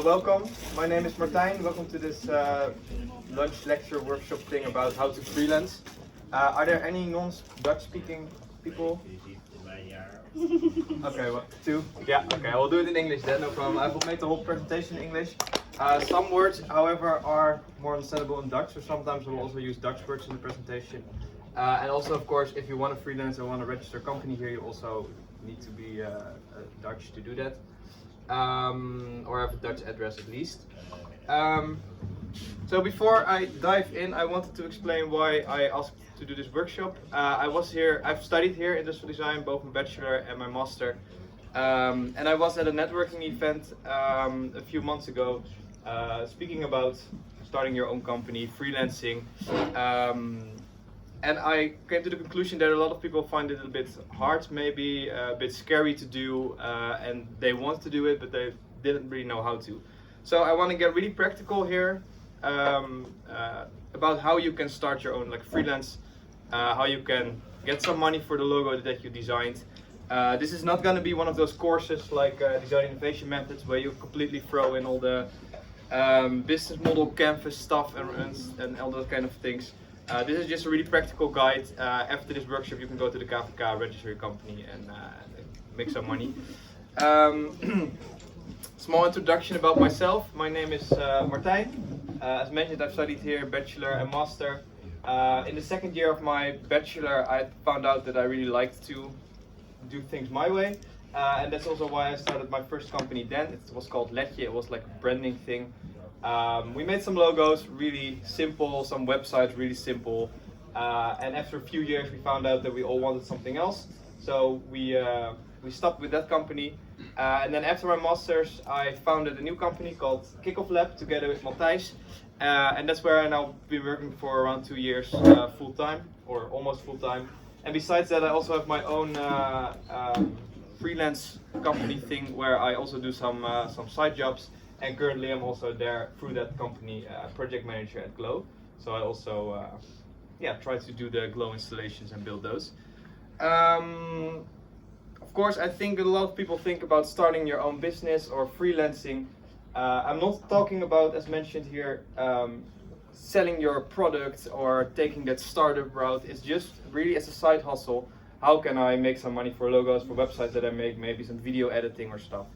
Welcome, my name is Martijn. Welcome to this lunch lecture workshop thing about how to freelance. Are there any non-Dutch speaking people? Okay, well, two? Yeah, okay, I will do it in English then, no problem. I will make the whole presentation in English. Some words, however, are more understandable in Dutch, so sometimes we'll also use Dutch words in the presentation. And also, of course, if you want to freelance and want to register a company here, you also need to be Dutch to do that. Or have a Dutch address at least. So before I dive in, I wanted to explain why I asked to do this workshop. I've studied here industrial design, both my bachelor and my master. And I was at a networking event a few months ago, speaking about starting your own company, freelancing. And I came to the conclusion that a lot of people find it a bit hard, maybe a bit scary to do, and they want to do it, but they didn't really know how to. So I want to get really practical here about how you can start your own freelance, how you can get some money for the logo that you designed. This is not going to be one of those courses like Design Innovation Methods where you completely throw in all the business model canvas stuff and all those kind of things. This is just a really practical guide. After this workshop you can go to the KVK, register your company and make some money. Small introduction about myself. My name is Martijn. As mentioned, I've studied here bachelor and master. In the second year of my bachelor I found out that I really liked to do things my way. And that's also why I started my first company then. It was called Letje. It was like a branding thing. We made some logos, really simple, some websites, really simple. And after a few years we found out that we all wanted something else. So we stopped with that company. And then after my masters I founded a new company called Kickoff Lab together with Martijn. And that's where I now been working for around 2 years full time, or almost full time. And besides that I also have my own freelance company thing where I also do some side jobs. And currently I'm also there through that company, project manager at Glow. So I also try to do the Glow installations and build those. Of course, I think a lot of people think about starting your own business or freelancing. I'm not talking about, as mentioned here, selling your product or taking that startup route. It's just really as a side hustle. How can I make some money for logos, for websites that I make, maybe some video editing or stuff.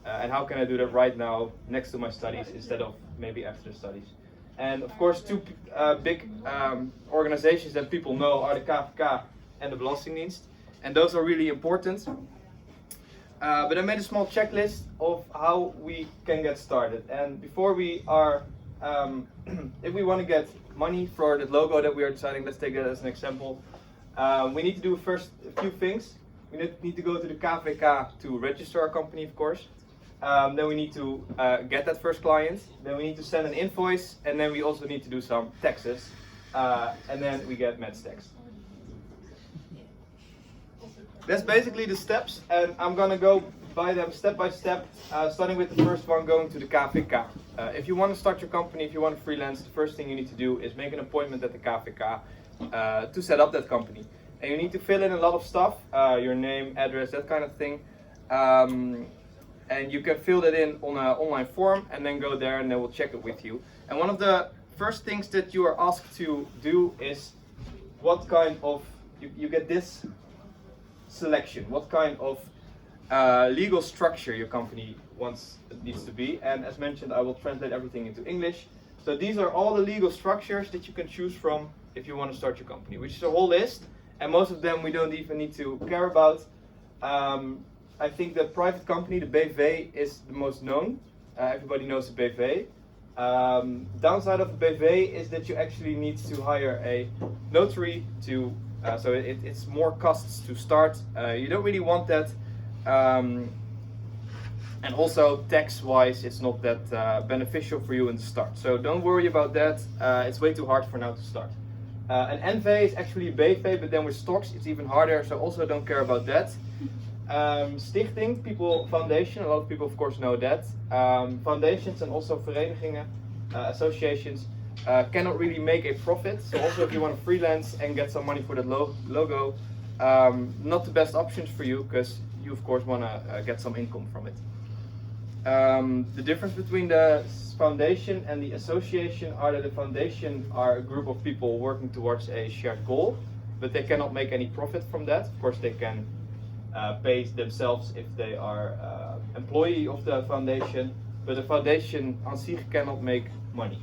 And how can I do that right now next to my studies instead of maybe after the studies. And of course two big organizations that people know are the KVK and the Belastingdienst. And those are really important. But I made a small checklist of how we can get started. And before we are, if we want to get money for the logo that we are designing, let's take that as an example. We need to do first a few things. We need to go to the KVK to register our company, of course. Then we need to get that first client. Then we need to send an invoice, and then we also need to do some taxes. And then we get Mets tax. That's basically the steps, and I'm gonna go by them step by step, starting with the first one, going to the KVK. If you want to start your company, if you want to freelance, the first thing you need to do is make an appointment at the KVK to set up that company. And you need to fill in a lot of stuff, your name, address, that kind of thing. And you can fill that in on an online form and then go there and they will check it with you. And one of the first things that you are asked to do is what kind of, you get this selection, what kind of legal structure your company needs to be. And as mentioned, I will translate everything into English. So these are all the legal structures that you can choose from if you want to start your company, which is a whole list. And most of them we don't even need to care about. I think the private company, the BV, is the most known. Everybody knows the BV. Downside of the BV is that you actually need to hire a notary to, so it's more costs to start. You don't really want that. And also tax-wise, it's not that beneficial for you in the start. So don't worry about that. It's way too hard for now to start. An NV is actually a BV, but then with stocks it's even harder. So also don't care about that. Stichting, foundation, a lot of people of course know that. Foundations and also verenigingen, associations cannot really make a profit. So also if you want to freelance and get some money for that logo, not the best options for you because you of course want to get some income from it. The difference between the foundation and the association are that the foundation are a group of people working towards a shared goal, but they cannot make any profit from that. Of course, they can pay themselves if they are employee of the foundation, but the foundation on sich cannot make money.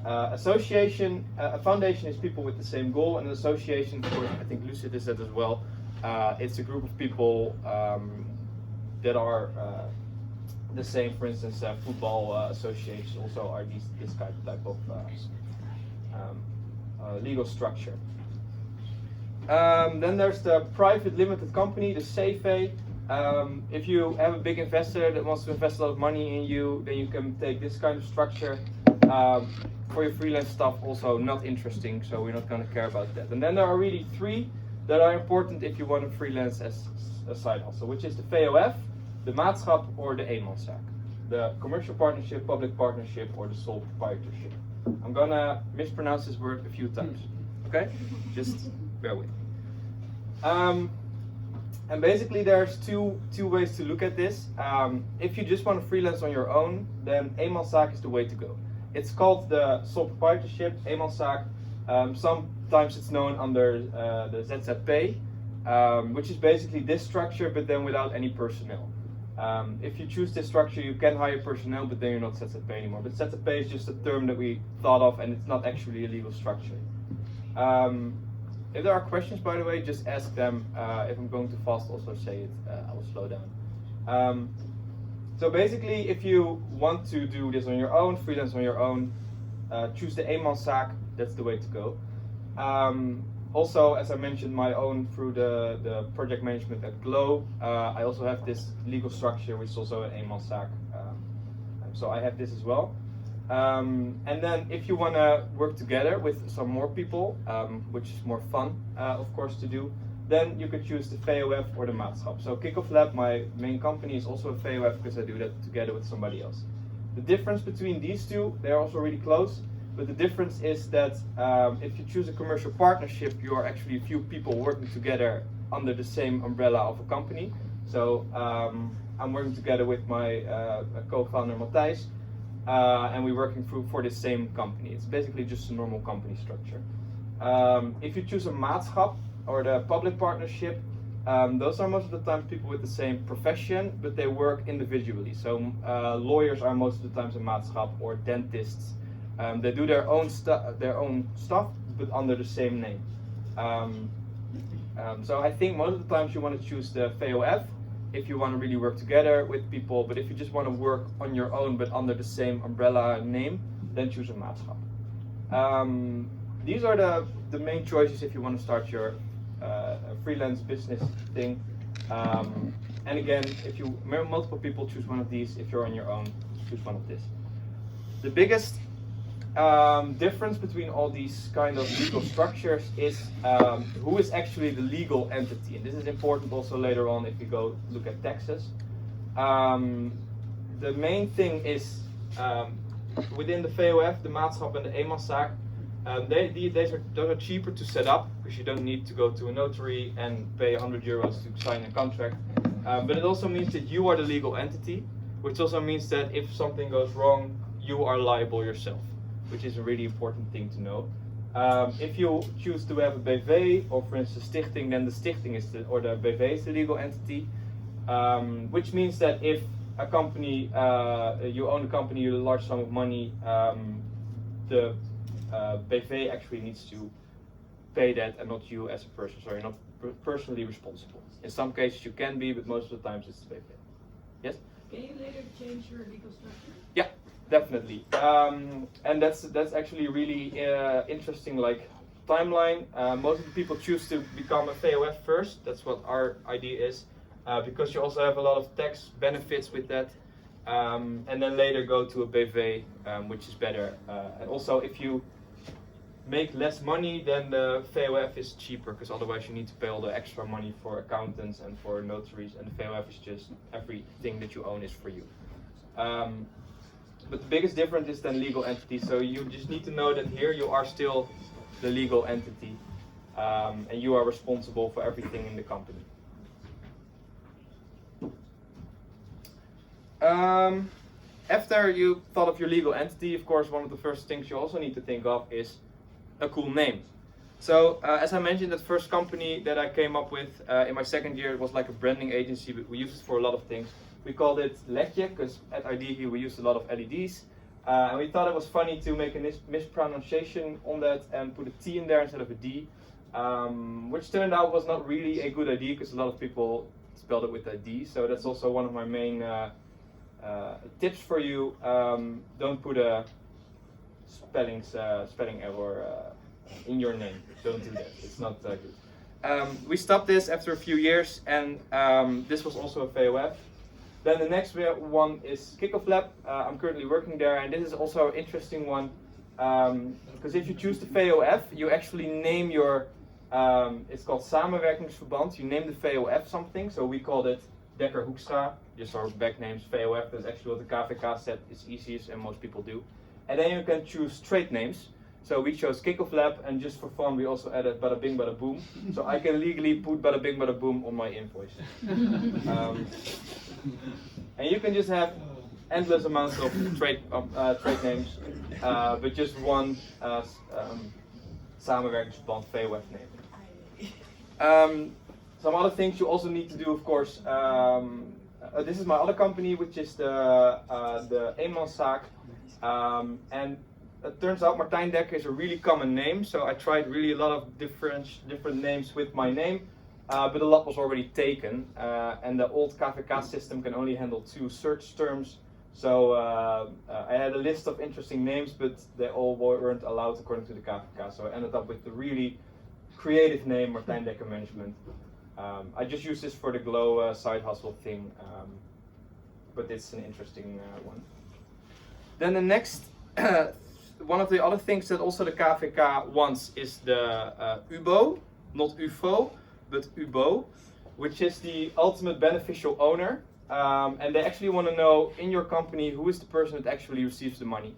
A foundation is people with the same goal, and an association, of course, I think Lucid is that as well. It's a group of people that are the same. For instance, football associations also are this type of legal structure. Then there's the private limited company, the CV. If you have a big investor that wants to invest a lot of money in you, then you can take this kind of structure. For your freelance stuff, also not interesting, so we're not going to care about that. And then there are really three that are important if you want to freelance as a side hustle, which is the VOF, the maatschap, or the eenmanszaak. The commercial partnership, public partnership, or the sole proprietorship. I'm going to mispronounce this word a few times, okay? Just bear with me. And basically there's two ways to look at this. If you just want to freelance on your own, then eenmanszaak is the way to go. It's called the sole proprietorship, eenmanszaak. Sometimes it's known under the ZZP, which is basically this structure, but then without any personnel. If you choose this structure, you can hire personnel, but then you're not ZZP anymore. But ZZP is just a term that we thought of, and it's not actually a legal structure. If there are questions, by the way, just ask them. If I'm going too fast, also say it. I will slow down. So basically, if you want to do this on your own, freelance on your own, choose the eenmanszaak. That's the way to go. Also, as I mentioned, my own through the project management at Glow, I also have this legal structure, which is also an eenmanszaak. So I have this as well. And then if you want to work together with some more people, which is more fun, of course, to do, then you could choose the VOF or the maatschap. So Kickoff Lab, my main company, is also a VOF because I do that together with somebody else. The difference between these two, they're also really close, but the difference is that if you choose a commercial partnership, you are actually a few people working together under the same umbrella of a company. So I'm working together with my co-founder Martijn, and we're working for the same company. It's basically just a normal company structure. If you choose a maatschap or the public partnership, those are most of the time people with the same profession, but they work individually. So lawyers are most of the times a maatschap, or dentists. They do their own stuff, but under the same name. So I think most of the times you want to choose the VOF if you want to really work together with people, but if you just want to work on your own but under the same umbrella name, then choose a maatschap. These are the main choices if you want to start your freelance business thing. And again, if you multiple people, choose one of these. If you're on your own, choose one of this. The biggest difference between all these kind of legal structures is who is actually the legal entity, and this is important also later on if you go look at taxes. The main thing is within the VOF, the maatschap and the eenmanszaak, those are cheaper to set up because you don't need to go to a notary and pay €100 to sign a contract. But it also means that you are the legal entity, which also means that if something goes wrong, you are liable yourself, which is a really important thing to know. If you choose to have a BV or for instance stichting, then the stichting or the BV is the legal entity, which means that if a company, you own a company, you have a large sum of money, the BV actually needs to pay that and not you as a person, so you're not personally responsible. In some cases you can be, but most of the times it's the BV. Yes? Can you later change your legal structure? Yeah, definitely. And that's actually really interesting, like timeline. Most of the people choose to become a VOF first. That's what our idea is, because you also have a lot of tax benefits with that. And then later go to a BV, which is better. And also, if you make less money, then the VOF is cheaper, because otherwise you need to pay all the extra money for accountants and for notaries, and the VOF is just everything that you own is for you. But the biggest difference is then legal entity, so you just need to know that here you are still the legal entity, and you are responsible for everything in the company. after you thought of your legal entity, of course, one of the first things you also need to think of is a cool name. So as I mentioned, that first company that I came up with in my second year, it was like a branding agency, but we used it for a lot of things. We called it Letje, because at IDG we used a lot of LEDs. And we thought it was funny to make a mispronunciation on that and put a T in there instead of a D, which turned out was not really a good idea because a lot of people spelled it with a D. So that's also one of my main tips for you. Don't put a spelling error in your name. Don't do that. It's not good. We stopped this after a few years, and this was also a VOF. Then the next one is Kickoff Lab. I'm currently working there, and this is also an interesting one because if you choose the VOF, you actually name your, it's called samenwerkingsverband. You name the VOF something, so we called it Dekker Hoekstra, just our back names VOF. That's actually what the KVK said is easiest, and most people do. And then you can choose trade names. So we chose Kickoff Lab, and just for fun, we also added Bada Bing Bada Boom. So I can legally put Bada Bing Bada Boom on my invoice. And you can just have endless amounts of trade names, but just one samenwerkingsverband VOF name. Some other things you also need to do, of course. This is my other company, which is the eenmanszaak, and it turns out Martijn Dekker is a really common name, so I tried really a lot of different names with my name, but a lot was already taken, and the old KVK system can only handle 2 search terms, so I had a list of interesting names, but they all weren't allowed according to the KVK, so I ended up with the really creative name, Martijn Dekker Management. I just use this for the Glow side hustle thing, but it's an interesting one. Then the next one of the other things that also the KVK wants is the UBO, not UFO, but UBO, which is the ultimate beneficial owner. And they actually want to know in your company who is the person that actually receives the money.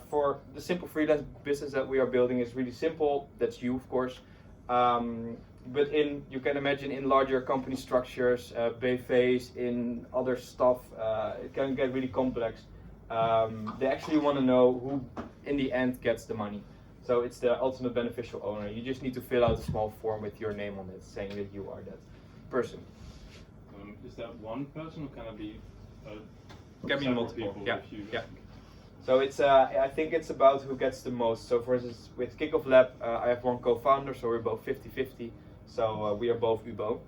For the simple freelance business that we are building is really simple. That's you, of course. But you can imagine in larger company structures, BV's, in other stuff, it can get really complex. They actually want to know who in the end gets the money. So it's the ultimate beneficial owner. You just need to fill out a small form with your name on it, saying that you are that person. Is that one person, or can it be can be multiple? People Yeah. So it's I think it's about who gets the most. So for instance, with Kickoff Lab, I have one co-founder, so we're both 50-50. So we are both UBO.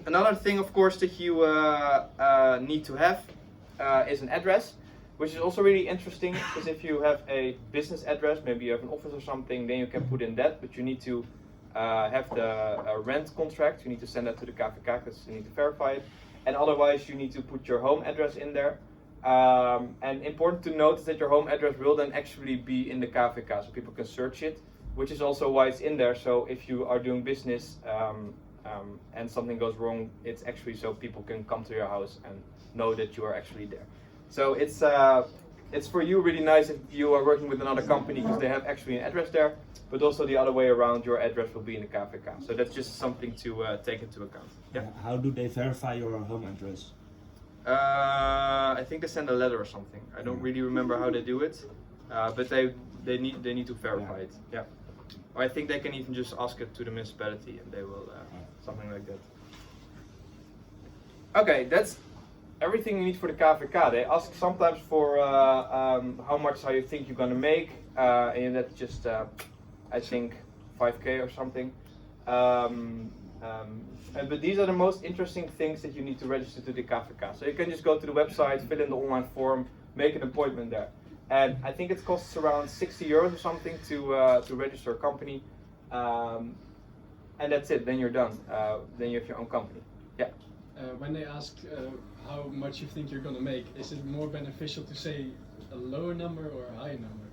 Another thing, of course, that you need to have is an address, which is also really interesting because if you have a business address, maybe you have an office or something, then you can put in that, but you need to have the rent contract. You need to send that to the KVK because you need to verify it, and otherwise you need to put your home address in there. And important to note is that your home address will then actually be in the KVK, so people can search it, which is also why it's in there. So if you are doing business and something goes wrong, it's actually so people can come to your house and know that you are actually there. So it's for you really nice if you are working with another company because they have actually an address there, but also the other way around, your address will be in the KVK. So that's just something to take into account. Yeah. How do they verify your home address? I think they send a letter or something. I don't really remember how they do it, but they need to verify it. Yeah. Or I think they can even just ask it to the municipality and they will something like that. Okay, that's everything you need for the KVK. They ask sometimes for how much you think you're gonna make, and that's just I think 5K or something. But these are the most interesting things that you need to register to the KVK. So you can just go to the website, fill in the online form, make an appointment there. And I think it costs around 60 euros or something to register a company. And that's it, then you're done. Then you have your own company. Yeah. When they ask how much you think you're gonna make, is it more beneficial to say a lower number or a higher number?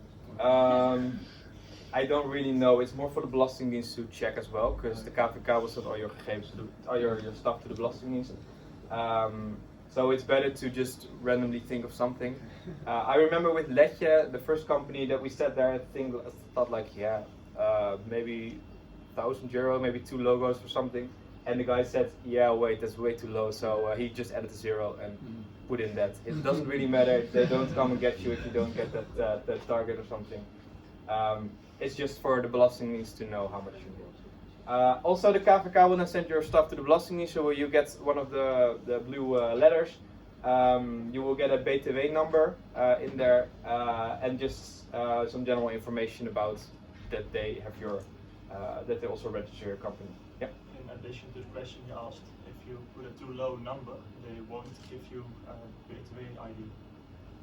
I don't really know. It's more for the Belastingdienst to check as well, because the KVK will send all your gegevens, all your stuff to the Belastingdienst. So it's better to just randomly think of something. I remember with Letje, the first company that we sat there, I thought like, yeah, maybe €1,000, maybe 2 logos or something. And the guy said, yeah, wait, that's way too low. So he just added a 0 and put in that. It doesn't really matter if they don't come and get you if you don't get that target or something. It's just for the Belastingdienst to know how much you need. Also, the KVK will then send your stuff to the Belastingdienst, so you get one of the blue letters. You will get a BTW number in there and just some general information about that they have your that they also register your company. Yeah. In addition to the question you asked, if you put a too low number, they won't give you a BTW ID.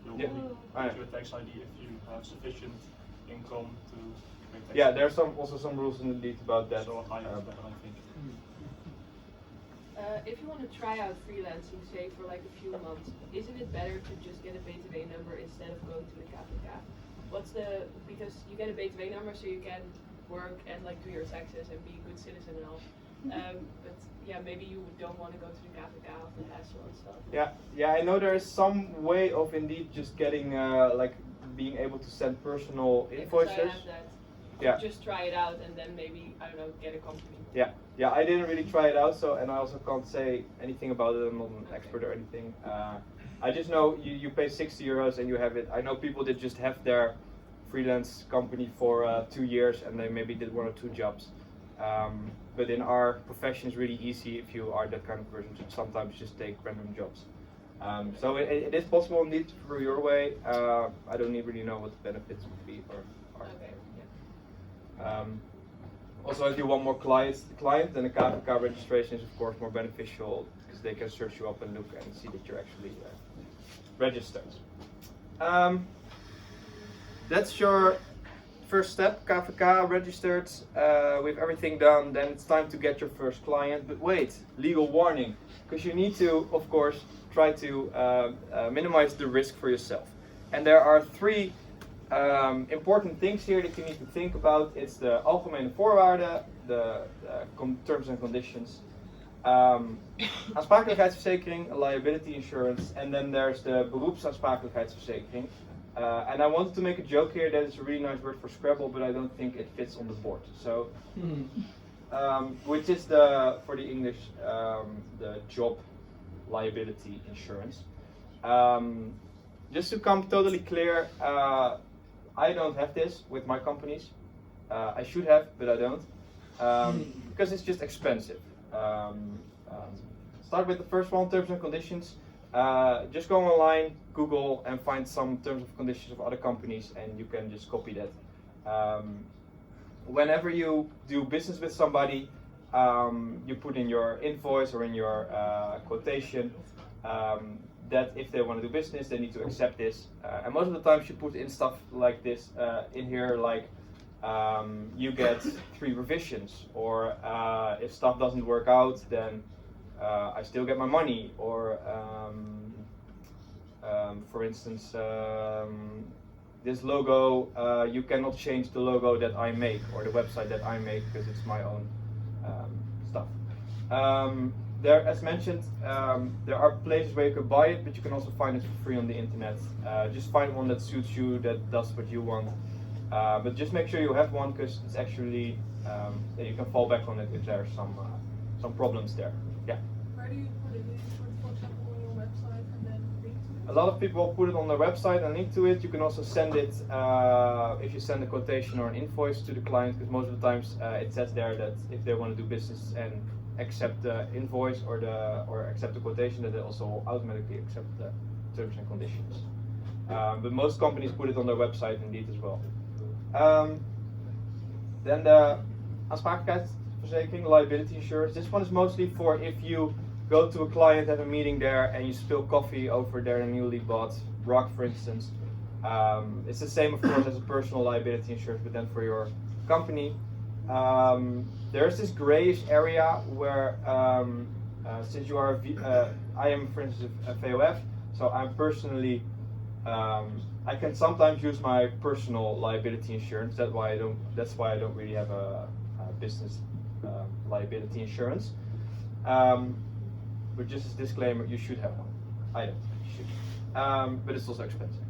They'll only give you a tax ID if you have sufficient income to pay tax. Yeah, there's also some rules in the deed about that. So higher is better, I think. If you want to try out freelancing, say for like a few months, isn't it better to just get a BTW number instead of going to the KVK? Because you get a BTW number so you can work and like do your taxes and be a good citizen and all. But yeah, maybe you don't want to go to the KVK of the hassle and stuff. Yeah, I know there is some way of indeed just getting like being able to send personal invoices. I have that. Yeah. Just try it out and then maybe, I don't know, get a company. Yeah, I didn't really try it out, so, and I also can't say anything about it. I'm not an expert or anything. I just know you pay 60 euros and you have it. I know people that just have their freelance company for 2 years and they maybe did 1 or 2 jobs. But in our profession, it's really easy if you are that kind of person to sometimes just take random jobs. So it is possible indeed through your way. I don't really know what the benefits would be or are. Okay. Also, if you want more client, then the KVK registration is of course more beneficial because they can search you up and look and see that you're actually registered. That's your first step, KVK registered. With everything done, then it's time to get your first client. But wait, legal warning, because you need to, of course, try to minimize the risk for yourself. And there are 3 important things here that you need to think about. It's the algemene voorwaarden, the terms and conditions, aansprakelijkheidsverzekering, liability insurance, and then there's the beroepsaansprakelijkheidsverzekering. And I wanted to make a joke here that it's a really nice word for Scrabble, but I don't think it fits on the board. So, which is for the English, the job liability insurance. Just to come totally clear, I don't have this with my companies. I should have, but I don't, because it's just expensive. Start with the first one, terms and conditions. Just go online, Google, and find some terms and conditions of other companies, and you can just copy that. Whenever you do business with somebody, you put in your invoice or in your quotation that if they want to do business, they need to accept this. And most of the times you put in stuff like this in here, like you get 3 revisions, or if stuff doesn't work out, then I still get my money, or for instance, this logo, you cannot change the logo that I make or the website that I make because it's my own stuff. There, as mentioned, there are places where you can buy it, but you can also find it for free on the internet. Just find one that suits you, that does what you want. But just make sure you have one, because it's actually that you can fall back on it if there are some problems there. Yeah. Where do you put it? For example, on your website and then link to it? A lot of people put it on their website and link to it. You can also send it if you send a quotation or an invoice to the client, because most of the times it says there that if they want to do business and accept the invoice or accept the quotation, that they also automatically accept the terms and conditions. But most companies put it on their website indeed as well. Then the aansprakelijkheidsverzekering, liability insurance. This one is mostly for if you go to a client, have a meeting there, and you spill coffee over their newly bought rug, for instance. It's the same, of course, as a personal liability insurance, but then for your company. There's this grayish area where, since you are, I am, for instance, a VOF, so I'm personally, I can sometimes use my personal liability insurance. That's why I don't really have a business liability insurance. But just as a disclaimer, you should have one. I don't. You should. But it's also expensive.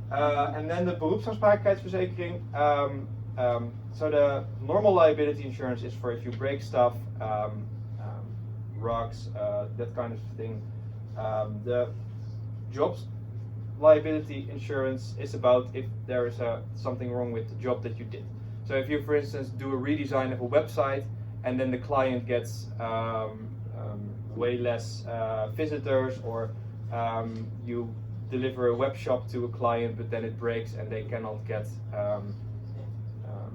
And then the beroepsaansprakelijkheidsverzekering. So the normal liability insurance is for if you break stuff, rugs, that kind of thing. The jobs. Liability insurance is about if there is something wrong with the job that you did. So if you, for instance, do a redesign of a website and then the client gets way less visitors, or you deliver a web shop to a client but then it breaks and they cannot get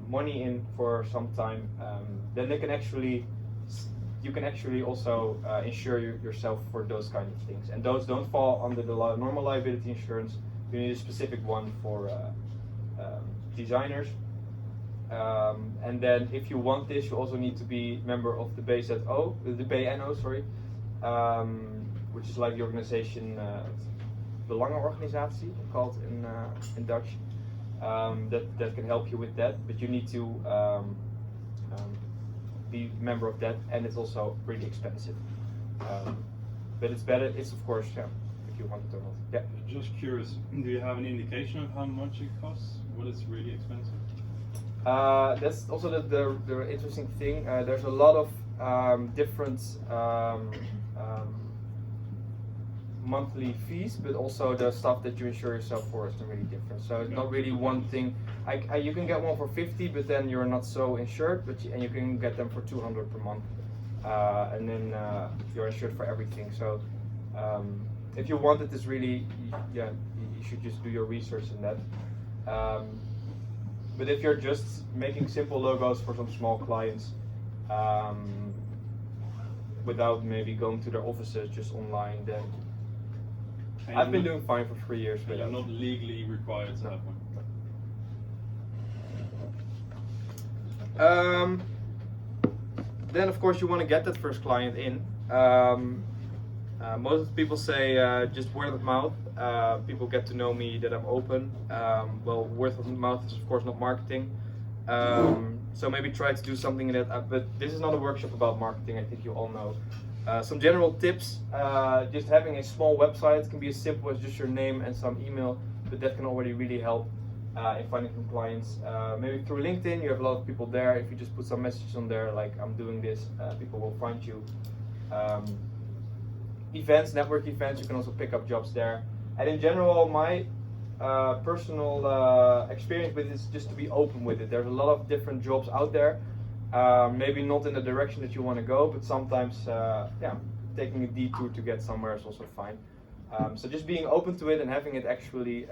money in for some time, then they can actually you can actually also insure yourself for those kind of things, and those don't fall under the normal liability insurance. You need a specific one for designers, and then if you want this, you also need to be member of the BZO, the BNO, sorry, which is like the organization, Belangenorganisatie called in Dutch. That can help you with that, but you need to be a member of that, and it's also pretty expensive. But it's better, it's of course, yeah, if you want it or not. Yeah. Just curious, do you have an indication of how much it costs? What is really expensive? That's also the interesting thing. There's a lot of different monthly fees, but also the stuff that you insure yourself for is really different. So it's not really one thing. You can get one for 50, but then you're not so insured. And you can get them for 200 per month, and then you're insured for everything. So if you wanted this really, yeah, you should just do your research in that. But if you're just making simple logos for some small clients, without maybe going to their offices, just online, then And I've been doing fine for 3 years. But you're not legally required to have one. Then of course you want to get that first client in. Most people say just word of mouth. People get to know me that I'm open. Well, word of mouth is of course not marketing. So maybe try to do something in that. But this is not a workshop about marketing. I think you all know. Some general tips. Just having a small website can be as simple as just your name and some email, but that can already really help in finding some clients. Maybe through LinkedIn, you have a lot of people there. If you just put some messages on there like I'm doing this, people will find you. Events, network events, you can also pick up jobs there. And in general, my personal experience with it is just to be open with it. There's a lot of different jobs out there. Maybe not in the direction that you want to go, but sometimes yeah, taking a detour to get somewhere is also fine. So just being open to it and having it actually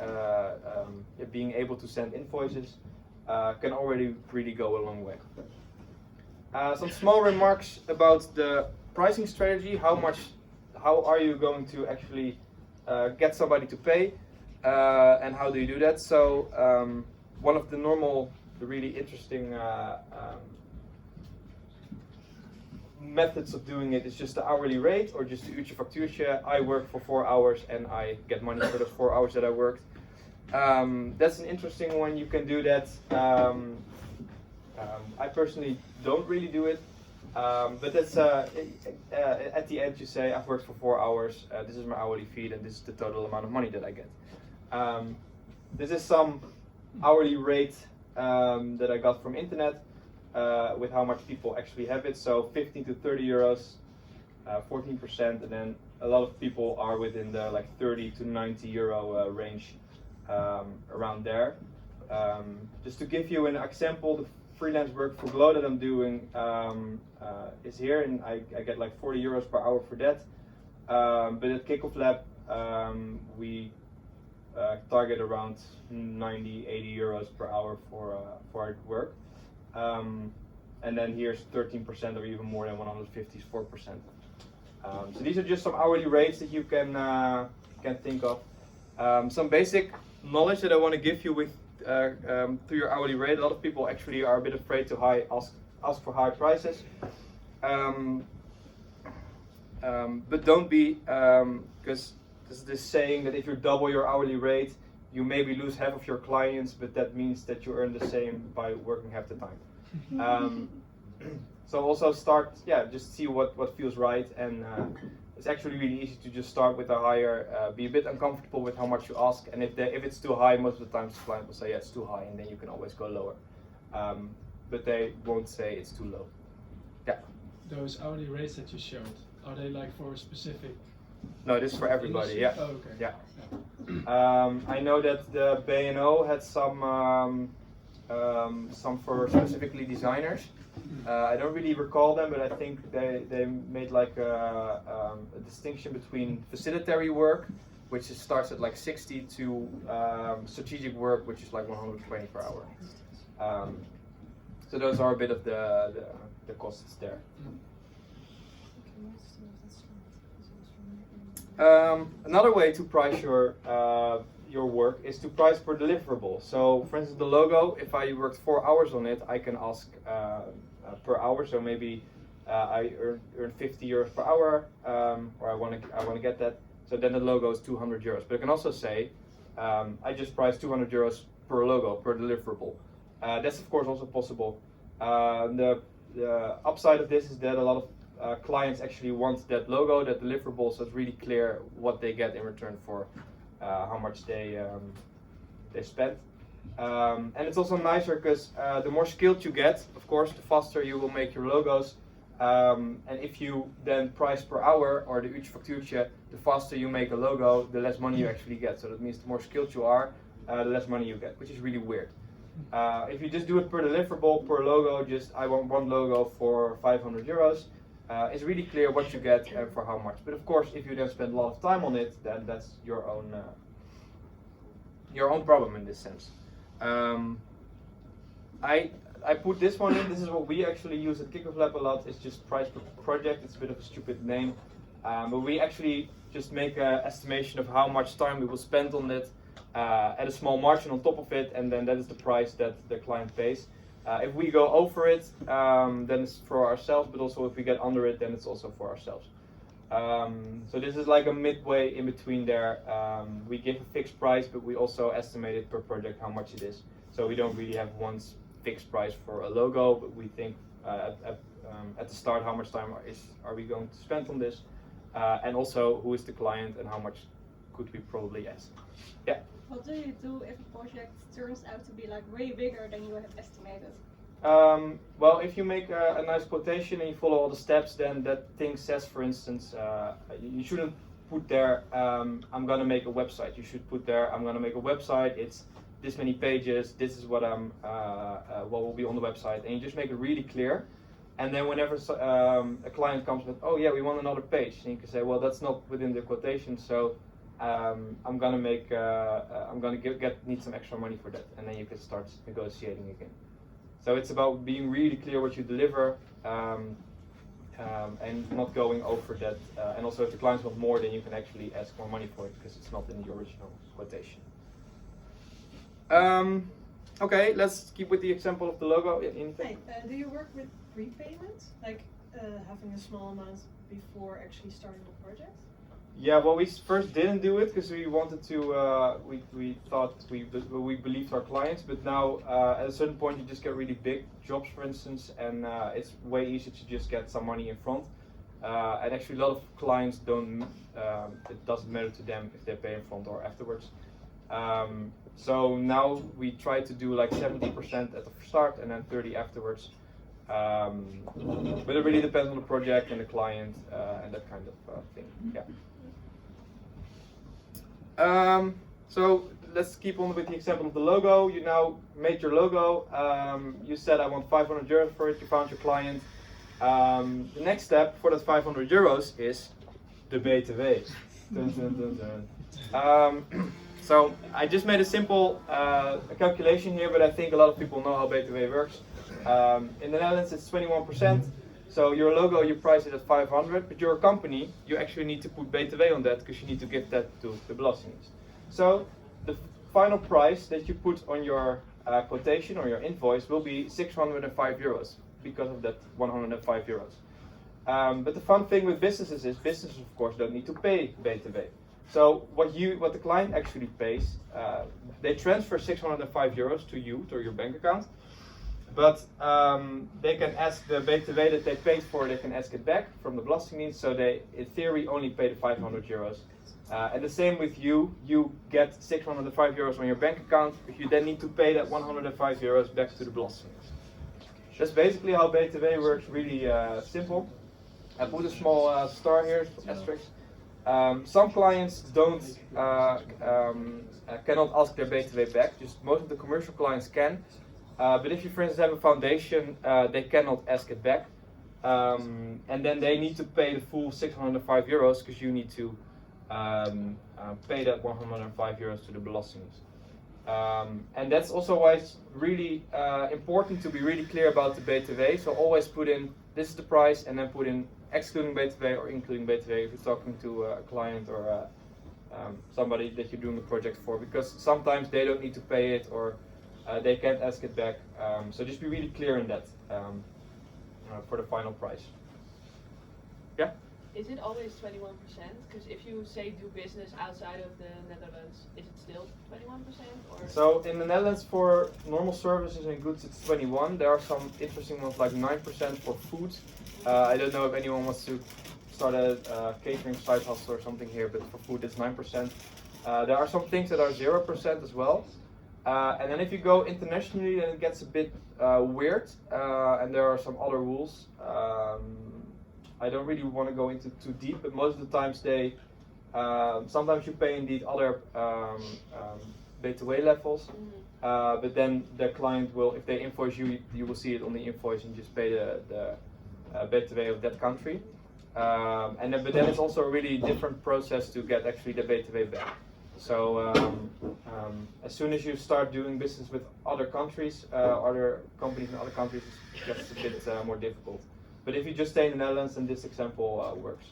being able to send invoices can already really go a long way. Some small remarks about the pricing strategy. How are you going to actually get somebody to pay, and how do you do that? So one of the really interesting methods of doing it is just the hourly rate, or just the uurtje factuurtje. I work for 4 hours and I get money for those 4 hours that I worked. That's an interesting one. You can do that. I personally don't really do it, but that's at the end you say I've worked for 4 hours. This is my hourly fee, and this is the total amount of money that I get. This is some hourly rate that I got from internet. With how much people actually have it, so 15 to 30 euros, 14%, and then a lot of people are within the like 30 to 90 euro range, around there. Just to give you an example, the freelance work for Glow that I'm doing is here, and I get like 40 euros per hour for that. But at Kickoff Lab, we target around 90, 80 euros per hour for our work. And then here's 13%, or even more than 150 is 4%. So these are just some hourly rates that you can think of. Some basic knowledge that I want to give you with through your hourly rate. A lot of people actually are a bit afraid to ask for high prices. But don't be, because there's this saying that if you double your hourly rate, you maybe lose half of your clients, but that means that you earn the same by working half the time. So also start, just see what feels right, and it's actually really easy to just start with a higher, be a bit uncomfortable with how much you ask, and if it's too high, most of the times the client will say, yeah, it's too high, and then you can always go lower. But they won't say it's too low. Yeah. Those hourly rates that you showed, are they like for a specific No, this is for everybody. Yeah. Oh, okay. Yeah. I know that the B&O had some for specifically designers. I don't really recall them, but I think they made like a distinction between facilitary work, which starts at like 60, to strategic work, which is like 120 per hour. So those are a bit of the costs there. Another way to price your work is to price per deliverable. So, for instance, the logo, if I worked 4 hours on it, I can ask per hour. So maybe I earn 50 euros per hour, or I want to get that. So then the logo is 200 euros. But I can also say I just price 200 euros per logo, per deliverable. That's of course also possible. The upside of this is that a lot of clients actually want that logo, that deliverable, so it's really clear what they get in return for how much they spend. And it's also nicer because the more skilled you get, of course, the faster you will make your logos. And if you then price per hour, or the uurtje, the faster you make a logo, the less money you actually get. So that means the more skilled you are, the less money you get, which is really weird. If you just do it per deliverable, per logo, just I want one logo for 500 euros, it's really clear what you get and for how much. But of course, if you then spend a lot of time on it, then that's your own problem in this sense. I put this one in. This is what we actually use at Kickoff Lab a lot. It's just price per project. It's a bit of a stupid name, but we actually just make an estimation of how much time we will spend on it, at a small margin on top of it, and then that is the price that the client pays. If we go over it, then it's for ourselves, but also if we get under it, then it's also for ourselves. So this is like a midway in between there. We give a fixed price, but we also estimate it per project how much it is. So we don't really have one fixed price for a logo, but we think at the start how much time are we going to spend on this, and also who is the client and how much could we probably ask. Yeah. What do you do if a project turns out to be like way bigger than you had estimated? Well, if you make a nice quotation and you follow all the steps, then that thing says, for instance, you shouldn't put there, I'm gonna make a website. You should put there, I'm gonna make a website. It's this many pages. This is what what will be on the website, and you just make it really clear. And then whenever a client comes with, oh yeah, we want another page, and you can say, well, that's not within the quotation, so I'm gonna make, need some extra money for that, and then you can start negotiating again. So it's about being really clear what you deliver, and not going over that. And also, if the clients want more, then you can actually ask more money for it because it's not in the original quotation. Okay, let's keep with the example of the logo. Yeah, anything? Hey, do you work with prepayment, like having a small amount before actually starting the project? Yeah, well, we first didn't do it because we wanted to. We thought we believed our clients, but now at a certain point you just get really big jobs, for instance, and it's way easier to just get some money in front. And actually, a lot of clients don't. It doesn't matter to them if they pay in front or afterwards. So now we try to do like 70% at the start and then 30% afterwards. But it really depends on the project and the client and that kind of thing. Yeah. So let's keep on with the example of the logo. You now made your logo. You said I want 500 euros for it. You found your client. The next step for that 500 euros is the BTW. Dun, dun, dun, dun. So I just made a simple calculation here, but I think a lot of people know how BTW works. In the Netherlands, it's 21%. So your logo, you price it at 500, but you're a company, you actually need to put BTW on that because you need to give that to the Belastingdienst. So the final price that you put on your quotation or your invoice will be 605 euros because of that 105 euros. But the fun thing with businesses is businesses, of course, don't need to pay BTW. So what the client actually pays, they transfer 605 euros to you, to your bank account. But they can ask the BTW that they paid for, they can ask it back from the Belastingdienst, so they, in theory, only pay the 500 euros. And the same with you, you get 605 euros on your bank account, but you then need to pay that 105 euros back to the Belastingdienst. That's basically how BTW works, really simple. I put a small star here, asterisk. Some clients don't cannot ask their BTW back. Just most of the commercial clients can. But if you, for instance, have a foundation, they cannot ask it back. And then they need to pay the full 605 euros because you need to pay that 105 euros to the belastings. And that's also why it's really important to be really clear about the BTW. So always put in, this is the price, and then put in excluding BTW or including BTW if you're talking to a client or somebody that you're doing the project for, because sometimes they don't need to pay it or they can't ask it back. So just be really clear in that for the final price. Yeah? Is it always 21%? Because if you say do business outside of the Netherlands, is it still 21%? Or? So in the Netherlands for normal services and goods it's 21. There are some interesting ones like 9% for food. I don't know if anyone wants to start a catering side hustle or something here, but for food it's 9%. There are some things that are 0% as well. And then if you go internationally, then it gets a bit weird, and there are some other rules. I don't really want to go into too deep, but most of the times they, sometimes you pay indeed other BTW levels, but then the client will, if they invoice you, you will see it on the invoice and just pay the BTW of that country. And then, but then it's also a really different process to get actually the BTW back. So as soon as you start doing business with other countries, other companies in other countries, it gets a bit more difficult. But if you just stay in the Netherlands, then this example works.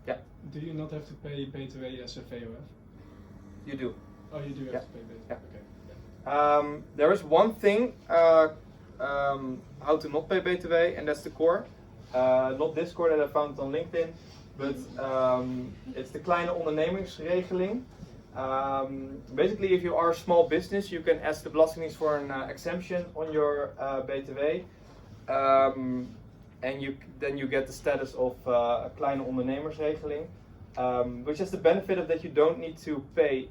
Yeah. Do you not have to pay BTW as a VOF? You do. Oh, you do have to pay BTW. Yeah. Okay. There is one thing how to not pay BTW, and that's the core. Not this core that I found on LinkedIn, but it's the kleine ondernemingsregeling. Basically, if you are a small business, you can ask the Belastingdienst for an exemption on your BTW. And then you get the status of kleine ondernemersregeling, which has the benefit of that you don't need to pay,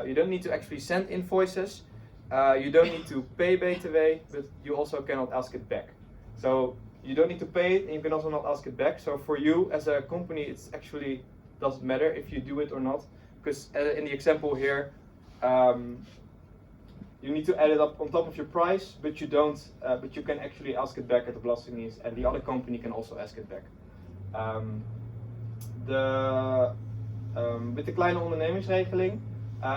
you don't need to actually send invoices, you don't need to pay BTW, but you also cannot ask it back. So you don't need to pay it, and you can also not ask it back. So for you as a company, it's actually doesn't matter if you do it or not, because in the example here, you need to add it up on top of your price, but you don't. But you can actually ask it back at the Belastingdienst, and the other company can also ask it back. With the kleine ondernemingsregeling,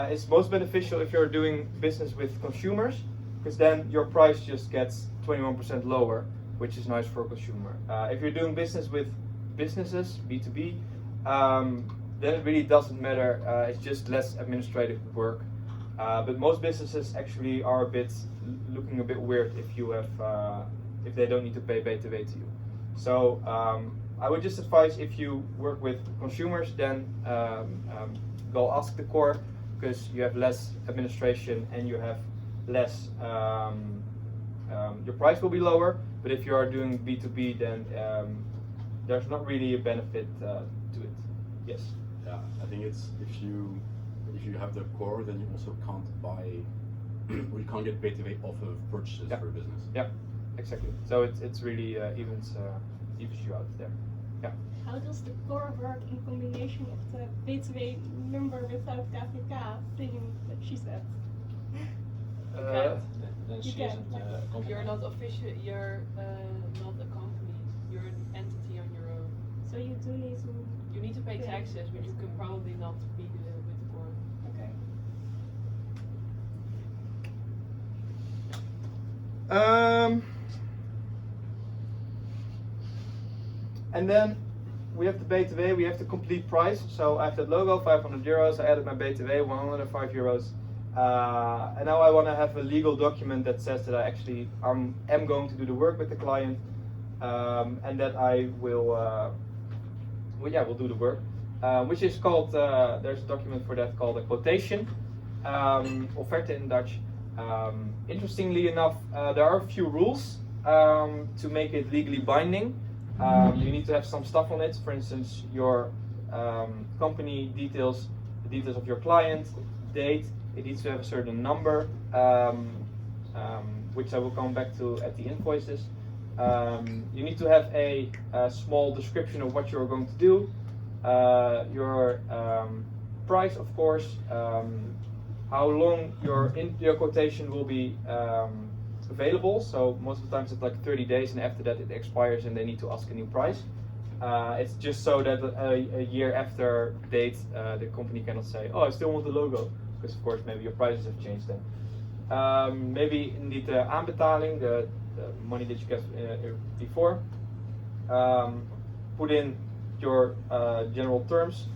it's most beneficial if you're doing business with consumers, because then your price just gets 21% lower, which is nice for a consumer. If you're doing business with businesses, B2B, then it really doesn't matter. It's just less administrative work. But most businesses actually are looking a bit weird if you have if they don't need to pay BTW to you. So I would just advise, if you work with consumers, then go ask the core, because you have less administration and you have less. Your price will be lower. But if you are doing B2B, then there's not really a benefit to it. Yes. Yeah, I think it's if you have the core, then you also can't buy, or you can't get BTW off of purchases for a business. Yeah, exactly. So it's really evens you out there. Yeah. How does the core work in combination of the BTW number without KVK thing that she said? Then You she can, isn't like- a company. You're not official. You're not a company. You're an entity on your own. So you do need to. You need to pay Yeah. taxes, but you can probably not be with the core. Okay. And then we have the BTW, we have the complete price. So I have that logo, 500 euros, I added my BTW, 105 euros. And now I want to have a legal document that says that I actually am going to do the work with the client, and that I will do the work, which is called, there's a document for that called a quotation, offerte in Dutch. Interestingly enough, there are a few rules to make it legally binding. You need to have some stuff on it, for instance, your company details, the details of your client, date. It needs to have a certain number, which I will come back to at the invoices. You need to have a small description of what you're going to do. your price, of course, how long your quotation will be available. So most of the times it's like 30 days, and after that it expires and they need to ask a new price. It's just so that a year after date, the company cannot say, oh, I still want the logo, because of course maybe your prices have changed then. Maybe indeed the aanbetaling, the money that you get before. Put in your general terms.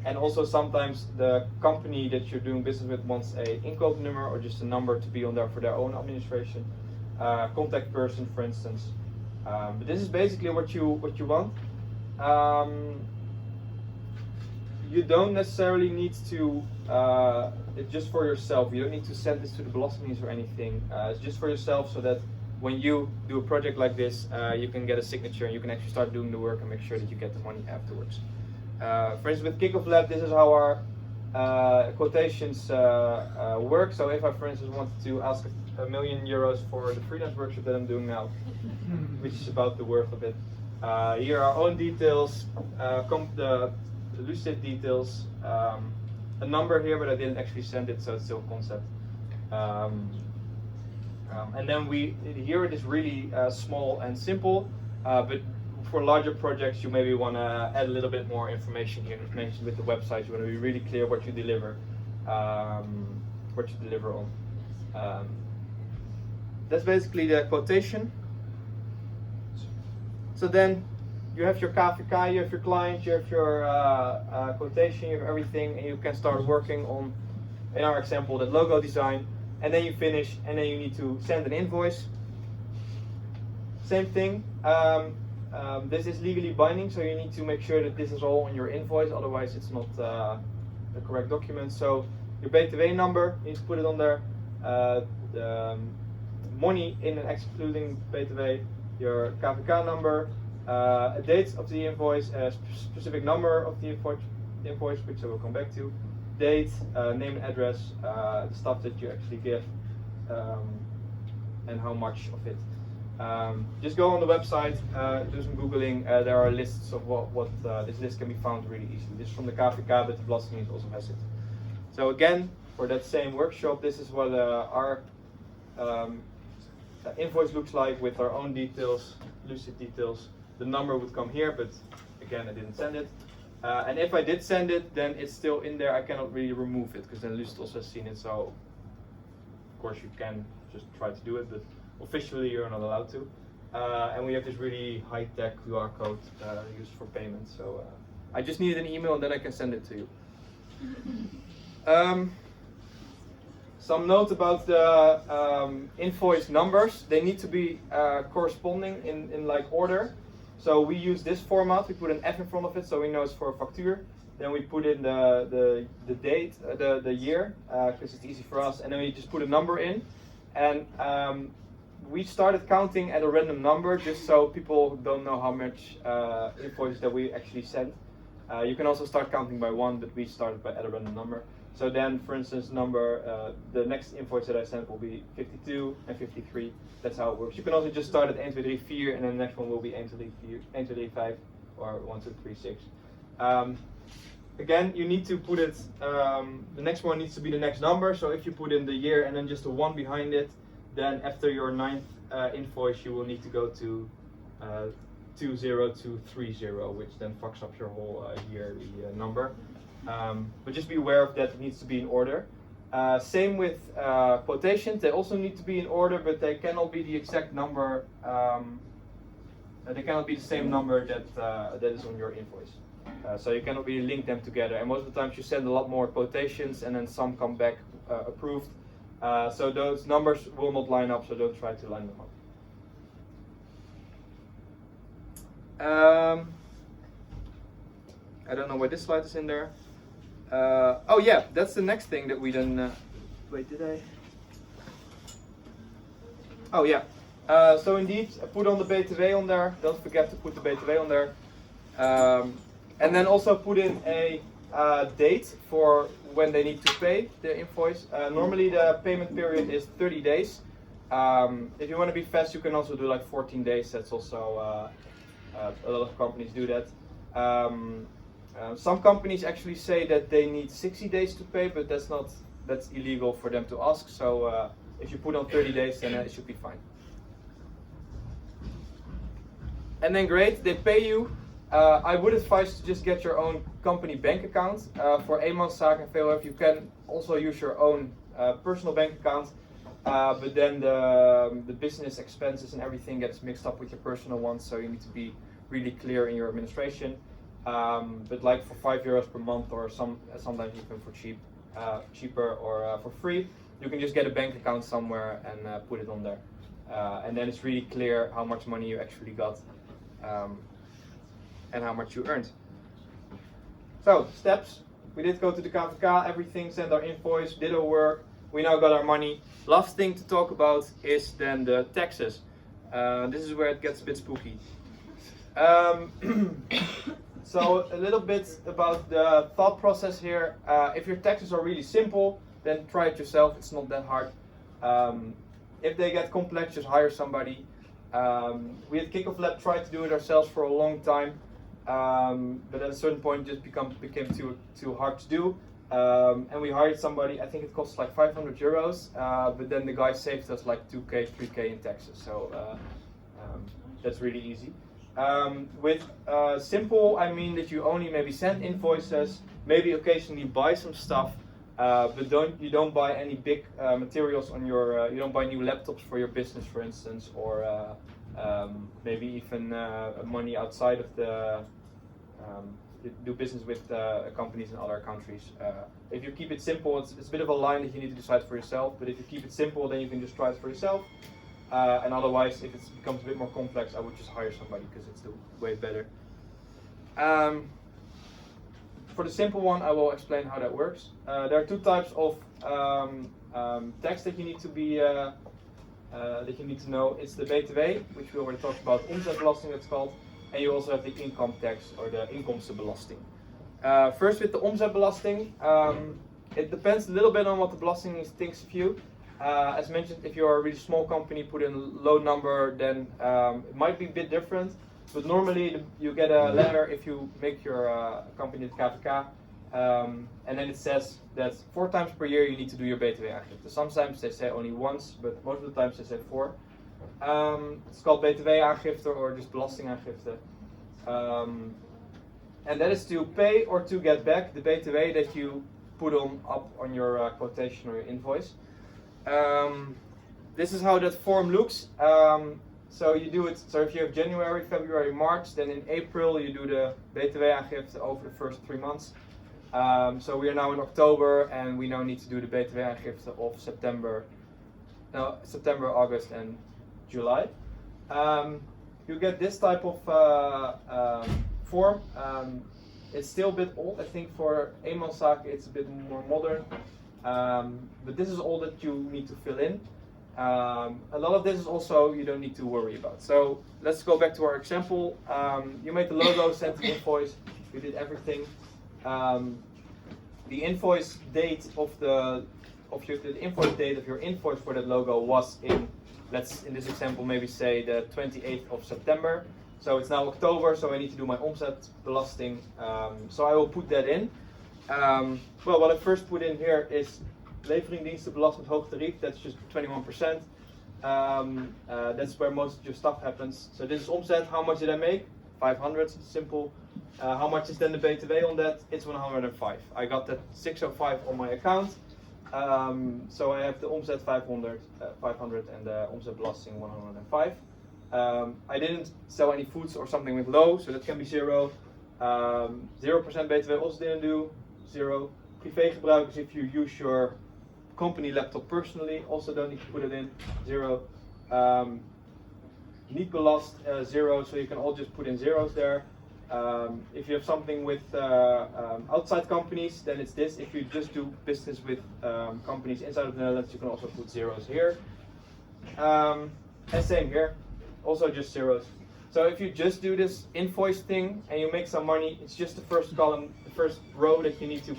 And also sometimes the company that you're doing business with wants a inkoopnummer or just a number to be on there for their own administration. Contact person, for instance. But this is basically what you want. You don't necessarily need to. It's just for yourself. You don't need to send this to the Belastingdienst or anything. It's just for yourself, so that when you do a project like this, you can get a signature and you can actually start doing the work and make sure that you get the money afterwards. For instance, with Kickoff Lab, this is how our quotations work. So if I, for instance, wanted to ask €1 million for the freelance workshop that I'm doing now, which is about the worth of it, here are our own details, the Lucid details, a number here, but I didn't actually send it, so it's still a concept. And then here it is really small and simple, but for larger projects you maybe want to add a little bit more information here. As mentioned with the website, you want to be really clear what you deliver, on. That's basically the quotation. So then you have your KVK, you have your client, you have your quotation, you have everything, and you can start working on, in our example, that logo design. And then you finish, and then you need to send an invoice. Same thing. This is legally binding, so you need to make sure that this is all on your invoice, otherwise it's not the correct document. So your BTW number, you need to put it on there. The money in and excluding BTW, your KVK number, a date of the invoice, a specific number of the invoice, which I will come back to, date, name and address, the stuff that you actually give, and how much of it. Just go on the website, do some Googling. There are lists of what this list can be found really easily. This is from the KVK, but the Belastingdienst also has it. So again, for that same workshop, this is what our invoice looks like with our own details, Lucid details. The number would come here, but again, I didn't send it. And if I did send it, then it's still in there. I cannot really remove it, because then Lucid also has seen it. So, of course, you can just try to do it, but officially you're not allowed to. And we have this really high-tech QR code used for payment. So I just need an email, and then I can send it to you. Some note about the invoice numbers. They need to be corresponding in like order. So we use this format. We put an F in front of it, so we know it's for a factuur. Then we put in the date, the year, because it's easy for us. And then we just put a number in. And we started counting at a random number, just so people don't know how much invoices that we actually sent. You can also start counting by one, but we started at a random number. So then, for instance, the next invoice that I sent will be 52 and 53. That's how it works. You can also just start at 1, 2, 3, 4, and then the next one will be 1, 2, 3, 4, 1, 2, 3, 5, or 1, 2, 3, 6. Again, you need to put it, the next one needs to be the next number. So if you put in the year and then just a 1 behind it, then after your 9th invoice, you will need to go to 20230, which then fucks up your whole yearly number. But just be aware of that, it needs to be in order. Same with quotations, they also need to be in order, but they cannot be the exact number, they cannot be the same number that is on your invoice. So you cannot really link them together, and most of the times you send a lot more quotations and then some come back approved. So those numbers will not line up, so don't try to line them up. I don't know why this slide is in there. Oh yeah, that's the next thing that we done. Wait, did I? Oh yeah. So indeed, put on the BTW on there. Don't forget to put the BTW on there. And then also put in a date for when they need to pay the invoice. Normally the payment period is 30 days. If you want to be fast, you can also do like 14 days. That's also, a lot of companies do that. Some companies actually say that they need 60 days to pay, but that's illegal for them to ask. So if you put on 30 days, then it should be fine. And then great, they pay you. I would advise to just get your own company bank account. For eenmanszaak and VOF, you can also use your own personal bank account, but then the business expenses and everything gets mixed up with your personal ones, so you need to be really clear in your administration. But like for €5 per month, or sometimes even for cheaper or for free, you can just get a bank account somewhere and put it on there. And then it's really clear how much money you actually got. And how much you earned. So, steps. We did go to the KVK, everything, sent our invoice, did our work. We now got our money. Last thing to talk about is then the taxes. This is where it gets a bit spooky. So, a little bit about the thought process here. If your taxes are really simple, then try it yourself. It's not that hard. If they get complex, just hire somebody. We at Kickoff Lab tried to do it ourselves for a long time. But at a certain point it just became too hard to do, and we hired somebody. I think it cost like €500, but then the guy saved us like 2K, 3K in taxes, so that's really easy. With simple, I mean that you only maybe send invoices, maybe occasionally buy some stuff, but you don't buy any big materials on your, you don't buy new laptops for your business, for instance, or maybe even money outside of do business with companies in other countries. If you keep it simple, it's a bit of a line that you need to decide for yourself, but if you keep it simple, then you can just try it for yourself. And otherwise, if it becomes a bit more complex, I would just hire somebody, because it's way better. For the simple one, I will explain how that works. There are two types of tax that you need to know. It's the BTW, which we already talked about, omzetbelasting it's called, and you also have the income tax, or the inkomstenbelasting. First with the omzetbelasting, it depends a little bit on what the belasting thinks of you. As mentioned, if you're a really small company, put in a low number, then it might be a bit different. But normally you get a letter if you make your company at KVK, and then it says that 4 times per year you need to do your BTW-aangifte. Sometimes they say only once, but most of the times they say 4. It's called BTW-aangifte or just belastingaangifte. And that is to pay or to get back the BTW that you put up on your quotation or your invoice. This is how that form looks. So you do it, so if you have January, February, March, then in April you do the BTW-aangifte over the first 3 months. So we are now in October, and we now need to do the BTW-aangifte of September, August and July. You get this type of form. It's still a bit old. I think for eenmanszaak it's a bit more modern. But this is all that you need to fill in. A lot of this is also you don't need to worry about. So let's go back to our example. You made the logo, sent the invoice, you did everything. The invoice date of the invoice date of your invoice for that logo was in this example maybe say the 28th of September. So it's now October, so I need to do my omzetbelasting. So I will put that in. Well, what I first put in here is leveringdiensten belast met hoog tarief. That's just 21%. That's where most of your stuff happens. So this is omzet. How much did I make? 500. Simple. How much is then the BTW on that? It's 105. I got that 605 on my account. So I have the omzet 500 and the omzetbelasting 105. I didn't sell any foods or something with low, so that can be 0. 0% BTW also didn't do 0. Privégebruik is if you use your company laptop personally, also don't need to put it in 0. Niet belast 0, so you can all just put in zeros there. If you have something with outside companies, then it's this. If you just do business with companies inside of the Netherlands, you can also put zeros here. And same here, also just zeros. So if you just do this invoice thing and you make some money, it's just the first column, the first row that you need to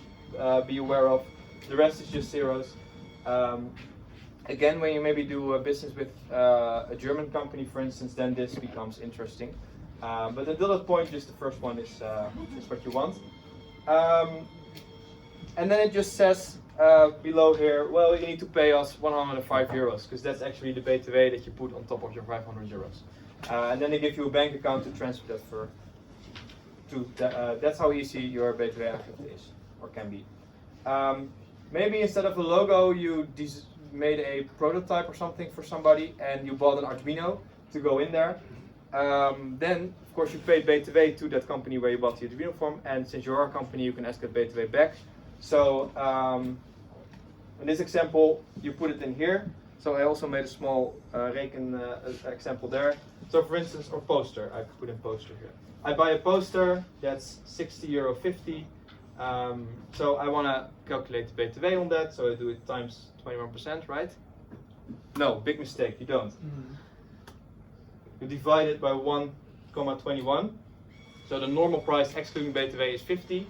be aware of. The rest is just zeros. Again, when you maybe do a business with a German company, for instance, then this becomes interesting. But until that point, just the first one is what you want. And then it just says below here, well, you need to pay us 105 euros, because that's actually the BTW that you put on top of your 500 euros. And then they give you a bank account to transfer that that's how easy your BTW aangifte is, or can be. Maybe instead of a logo, you made a prototype or something for somebody, and you bought an Arduino to go in there. Then, of course, you pay BTW to that company where you bought the Arduino from, and since you're a company, you can ask that BTW back. So, in this example, you put it in here. So I also made a small example there. So for instance, or poster, I put in poster here. I buy a poster, that's €60.50. So I want to calculate the BTW on that, so I do it times 21%, right? No, big mistake, you don't. You divide it by 1,21. So the normal price excluding BTW is 50,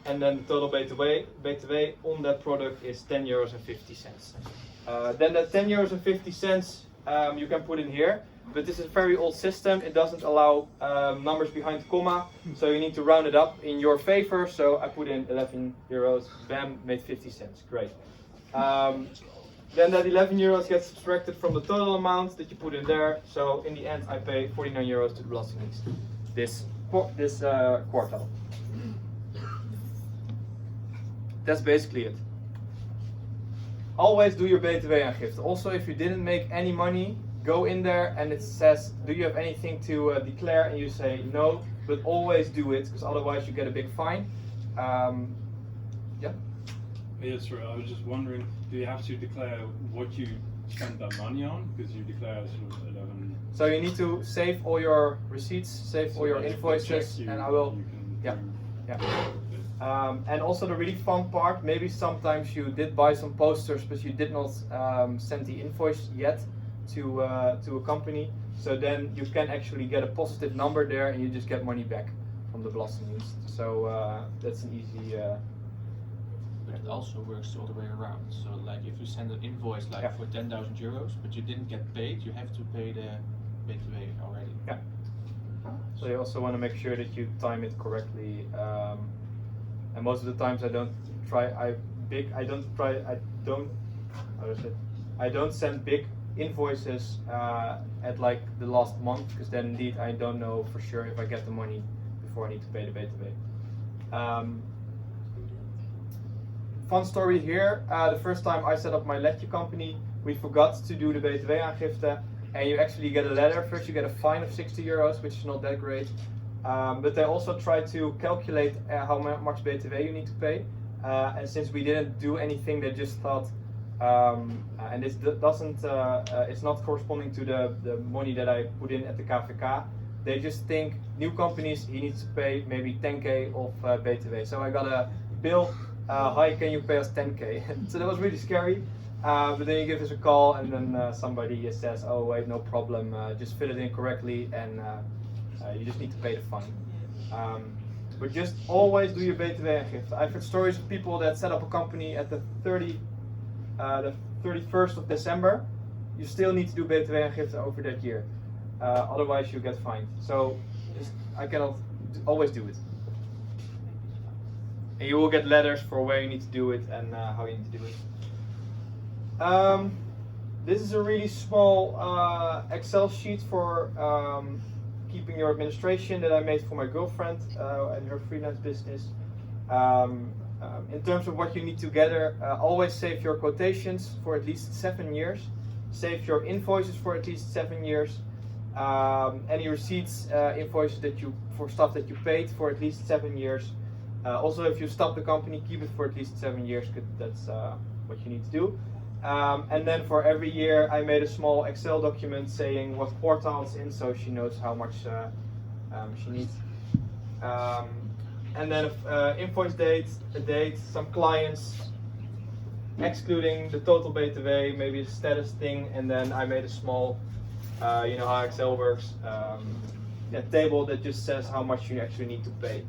and then the total BTW on that product is €10.50. Then that €10.50 you can put in here, but this is a very old system. It doesn't allow numbers behind the comma, so you need to round it up in your favor. So I put in €11, bam, made 50 cents, great. Then that €11 gets subtracted from the total amount that you put in there. So in the end, I pay €49 to the Belastingdienst this quarter. That's basically it. Always do your BTW aangifte. Also, if you didn't make any money, go in there and it says, do you have anything to declare? And you say no, but always do it, because otherwise you get a big fine. Yeah? Yes, right. I was just wondering, do you have to declare what you spent that money on? Because you declare sort of 11. So you need to save all your receipts, save all your invoices, and I will. Yeah. And also the really fun part, maybe sometimes you did buy some posters, but you did not send the invoice yet to a company. So then you can actually get a positive number there, and you just get money back from the Belastingdienst. So that's an easy. But it also works the other way around. So like if you send an invoice for 10,000 euros, but you didn't get paid, you have to pay the BTW already. Yeah. So you also want to make sure that you time it correctly. And most of the times I don't send big invoices at like the last month, because then indeed I don't know for sure if I get the money before I need to pay the BTW. Fun story here, the first time I set up my Letje company, we forgot to do the BTW aangifte, and you actually get a letter. First you get a fine of €60, which is not that great. But they also try to calculate how much BTW you need to pay. And since we didn't do anything, they just thought, and this doesn't, it's not corresponding to the money that I put in at the KVK. They just think new companies, he needs to pay maybe 10k of BTW. So I got a bill, hi, can you pay us 10k? So that was really scary. But then you give us a call, and then somebody says, oh wait, no problem, just fill it in correctly, and you just need to pay the fine. But just always do your BTW aangifte. I've heard stories of people that set up a company at the 31st of December. You still need to do BTW aangifte over that year. Otherwise you get fined. So always do it. And you will get letters for where you need to do it and how you need to do it. This is a really small Excel sheet for keeping your administration that I made for my girlfriend and her freelance business. In terms of what you need to gather, always save your quotations for at least 7 years. Save your invoices for at least 7 years. Any receipts, invoices for stuff that you paid for at least 7 years. Also, if you stop the company, keep it for at least 7 years, because that's what you need to do. And then for every year, I made a small Excel document saying what quartile it's in, so she knows how much she needs. And then invoice date, a date, some clients, excluding the total BTW, maybe a status thing, and then I made a small, you know how Excel works, a table that just says how much you actually need to pay.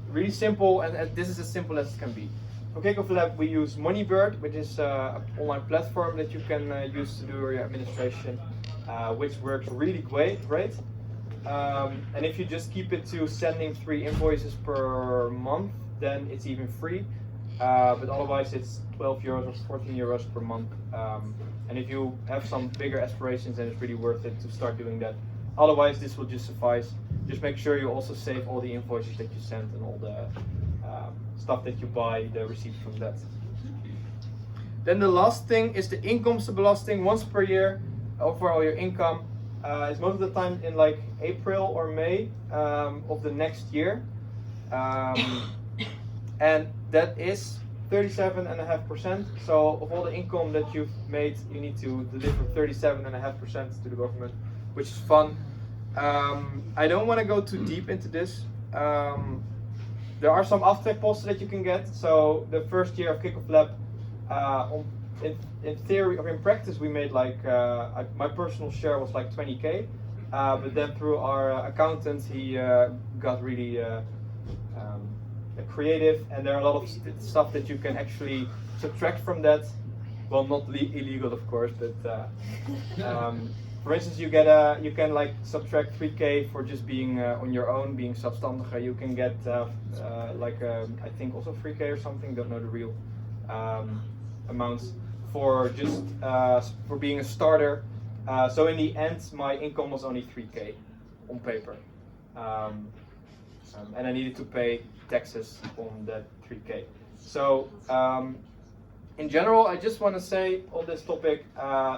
Really simple, and this is as simple as it can be. For Kickoff Lab, we use Moneybird, which is an online platform that you can use to do your administration, which works really great. And if you just keep it to sending 3 invoices per month, then it's even free. But otherwise it's 12 euros or 14 euros per month. And if you have some bigger aspirations, then it's really worth it to start doing that. Otherwise, this will just suffice. Just make sure you also save all the invoices that you send and all the stuff that you buy, the receipts from that. Then the last thing is the inkomstenbelasting once per year over all your income. It's most of the time in like April or May of the next year. And that is 37.5%. So of all the income that you've made, you need to deliver 37.5% to the government, which is fun. I don't want to go too deep into this. There are some after posts that you can get. So the first year of Kickoff Lab, in theory or in practice, we made like my personal share was like 20k, but then through our accountant, he got really creative, and there are a lot of stuff that you can actually subtract from that. Well, not illegal, of course, but for instance, you can like subtract 3k for just being on your own, being zelfstandige. You can get I think also 3k or something. Don't know the real amounts for just for being a starter. So in the end, my income was only 3k on paper, and I needed to pay taxes on that 3k. So in general, I just want to say on this topic,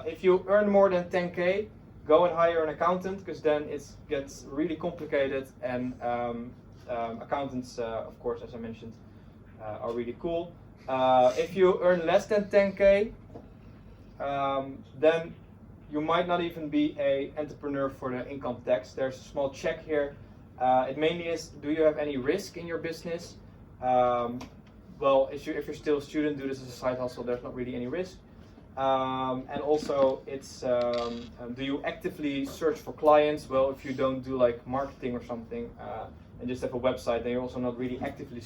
if you earn more than 10k, go and hire an accountant, because then it gets really complicated, and accountants, of course, as I mentioned, are really cool. If you earn less than 10k, then you might not even be an entrepreneur for the income tax. There's a small check here. It mainly is, do you have any risk in your business? Well, if you're still a student, do this as a side hustle, there's not really any risk. And also, it's do you actively search for clients? Well, if you don't do like marketing or something, and just have a website, then you're also not really actively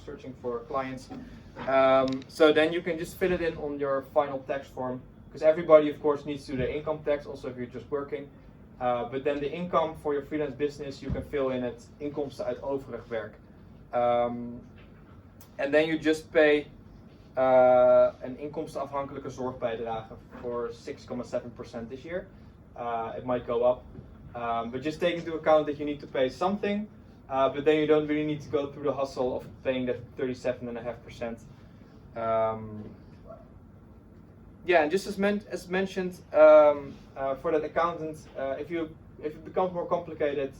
searching for clients. So then you can just fill it in on your final tax form, because everybody, of course, needs to do their income tax, also if you're just working. But then the income for your freelance business, you can fill in het inkomsten uit overig werk. And then you just pay een inkomstenafhankelijke zorgbijdrage for 6.7% this year. It might go up. But just take into account that you need to pay something, but then you don't really need to go through the hustle of paying that 37.5%. Yeah, and just as mentioned, for that accountant, if it becomes more complicated,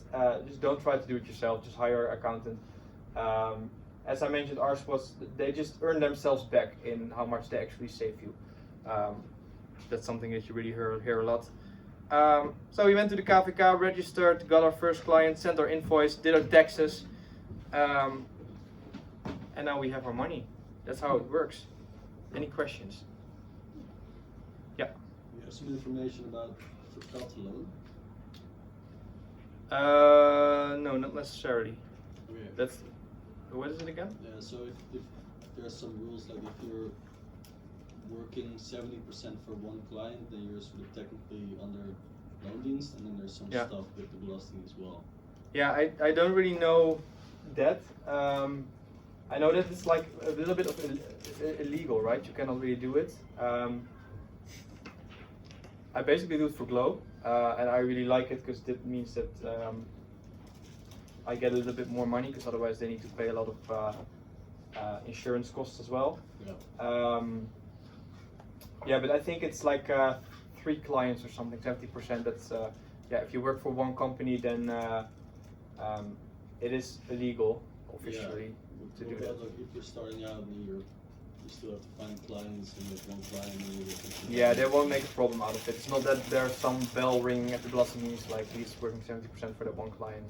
just don't try to do it yourself. Just hire an accountant. As I mentioned, ours was, they just earn themselves back in how much they actually save you. That's something that you really hear a lot. So we went to the KVK, registered, got our first client, sent our invoice, did our taxes, and now we have our money. That's how it works. Any questions? Yeah. You have some information about verkalt loan? No, not necessarily. Okay. That's, what is it again? Yeah, so if there are some rules, like if you're working 70% for one client, then you're sort of technically under loondienst, and then there's some stuff with the belasting as well. Yeah, I don't really know that. I know that it's like a little bit of illegal, right? You cannot really do it. I basically do it for Glow, and I really like it because it means that I get a little bit more money, because otherwise they need to pay a lot of insurance costs as well. Yeah. Yeah, but I think it's like 3 clients or something, 70%. That's yeah. If you work for one company, then it is illegal officially to do that. Like if you're starting out and you still have to find clients, and with one client, and yeah, they won't make a problem out of it. It's not that there's some bell ringing at the Belastingdienst, like he's working 70% for that one client.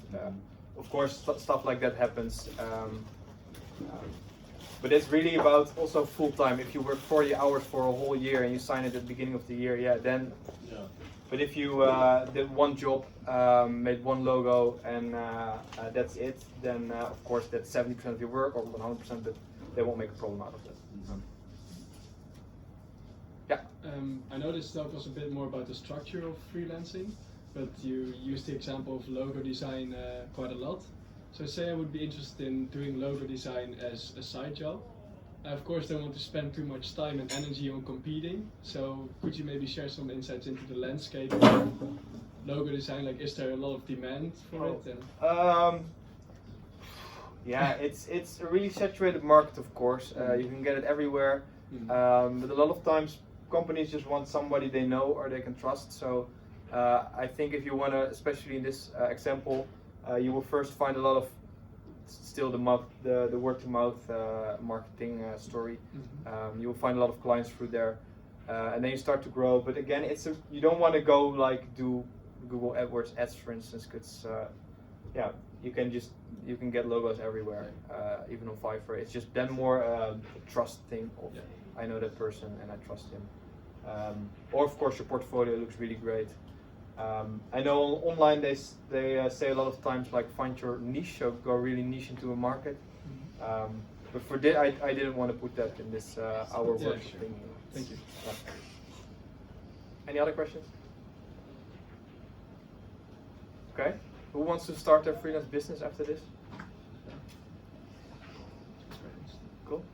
Of course, stuff like that happens. But it's really about also full time. If you work 40 hours for a whole year and you sign it at the beginning of the year, yeah, then. Yeah. But if you did one job, made one logo, and that's it, then of course that's 70% of your work or 100%, but they won't make a problem out of it. Yeah. I noticed that was a bit more about the structure of freelancing. but you use the example of logo design quite a lot. So say I would be interested in doing logo design as a side job. I of course don't want to spend too much time and energy on competing, so could you maybe share some insights into the landscape of logo design? Like, is there a lot of demand for it? And yeah, it's a really saturated market, of course. You can get it everywhere, but a lot of times companies just want somebody they know or they can trust. So I think if you want to, especially in this example, you will first find a lot of still the word-to-mouth marketing story. You will find a lot of clients through there, and then you start to grow. But again, you don't want to go like do Google AdWords ads, for instance, because yeah, you can get logos everywhere, even on Fiverr. It's just then more a trust thing of I know that person and I trust him. Or of course your portfolio looks really great. I know online they say a lot of times like find your niche, so go really niche into a market. But for this, I didn't want to put that in this our workshop thing. Thank you. Yeah. Any other questions? Okay. Who wants to start their freelance business after this? Cool.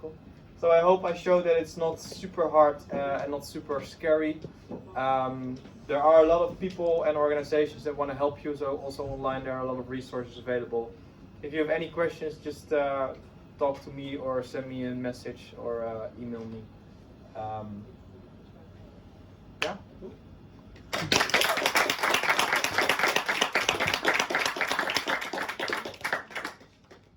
Cool. So I hope I showed that it's not super hard and not super scary. There are a lot of people and organizations that want to help you, so also online there are a lot of resources available. If you have any questions, just talk to me or send me a message or email me.